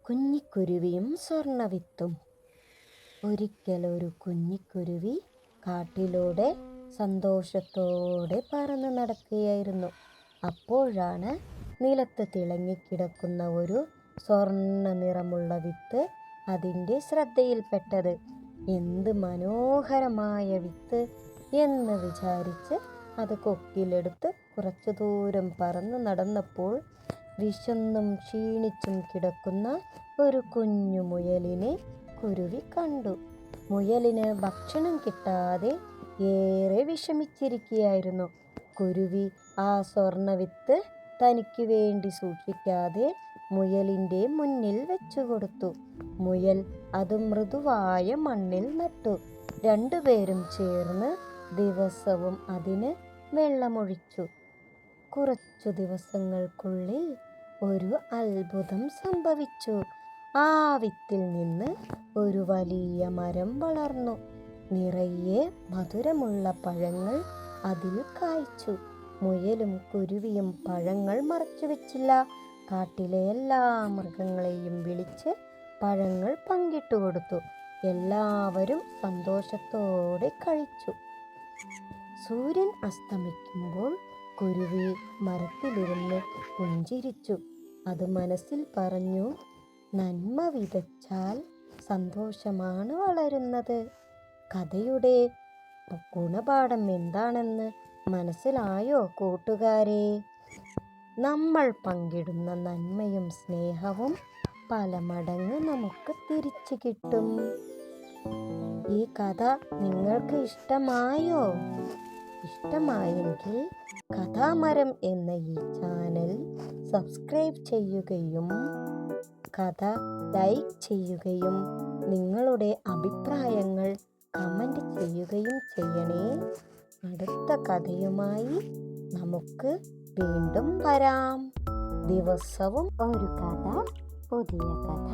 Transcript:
കുഞ്ഞിക്കുരുവിയും സ്വർണ്ണവിത്തും. ഒരിക്കലൊരു കുഞ്ഞിക്കുരുവി കാട്ടിലൂടെ സന്തോഷത്തോടെ പറന്നു നടക്കുകയായിരുന്നു. അപ്പോഴാണ് നിലത്ത് തിളങ്ങിക്കിടക്കുന്ന ഒരു സ്വർണ്ണ നിറമുള്ള വിത്ത് അതിൻ്റെ ശ്രദ്ധയിൽപ്പെട്ടത്. എന്ത് മനോഹരമായ വിത്ത് എന്ന് വിചാരിച്ച് അത് കൊക്കിലെടുത്ത് കുറച്ചു ദൂരം പറന്നു നടന്നപ്പോൾ വിശന്നും ക്ഷീണിച്ചും കിടക്കുന്ന ഒരു കുഞ്ഞു മുയലിനെ കുരുവി കണ്ടു. മുയലിന് ഭക്ഷണം കിട്ടാതെ ഏറെ വിഷമിച്ചിരിക്കുകയായിരുന്നു. കുരുവി ആ സ്വർണ്ണവിത്ത് തനിക്ക് വേണ്ടി സൂക്ഷിക്കാതെ മുയലിൻ്റെ മുന്നിൽ വെച്ചുകൊടുത്തു. മുയൽ അത് മൃദുവായ മണ്ണിൽ നട്ടു. രണ്ടുപേരും ചേർന്ന് ദിവസവും അതിന് വെള്ളമൊഴിച്ചു. കുറച്ചു ദിവസങ്ങൾക്കുള്ളിൽ ഒരു അത്ഭുതം സംഭവിച്ചു. ആ വിത്തിൽ നിന്ന് ഒരു വലിയ മരം വളർന്നു. നിറയെ മധുരമുള്ള പഴങ്ങൾ അതിൽ കായ്ച്ചു. മുയലും കുരുവിയും പഴങ്ങൾ മറച്ചുവെച്ചില്ല. കാട്ടിലെ എല്ലാ മൃഗങ്ങളെയും വിളിച്ച് പഴങ്ങൾ പങ്കിട്ടുകൊടുത്തു. എല്ലാവരും സന്തോഷത്തോടെ കഴിച്ചു. സൂര്യൻ അസ്തമിക്കുമ്പോൾ കുരുവി മരത്തിലിരുന്ന് പുഞ്ചിരിച്ചു. അത് മനസ്സിൽ പറഞ്ഞു, നന്മ വിതച്ചാൽ സന്തോഷമാണ് വളരുന്നത്. കഥയുടെ ഗുണപാഠം എന്താണെന്ന് മനസ്സിലായോ കൂട്ടുകാരെ? നമ്മൾ പങ്കിടുന്ന നന്മയും സ്നേഹവും പല മടങ്ങ് നമുക്ക് തിരിച്ചു കിട്ടും. ഈ കഥ നിങ്ങൾക്ക് ഇഷ്ടമായോ? ഇഷ്ടമായെങ്കിൽ കഥാമരം എന്ന ഈ ചാനൽ സബ്സ്ക്രൈബ് ചെയ്യുകയും കഥ ലൈക്ക് ചെയ്യുകയും നിങ്ങളുടെ അഭിപ്രായങ്ങൾ കമൻറ്റ് ചെയ്യുകയും ചെയ്യണേ. അടുത്ത കഥയുമായി നമുക്ക് വീണ്ടും വരാം. ദിവസവും ഒരു കഥ, പുതിയ കഥ.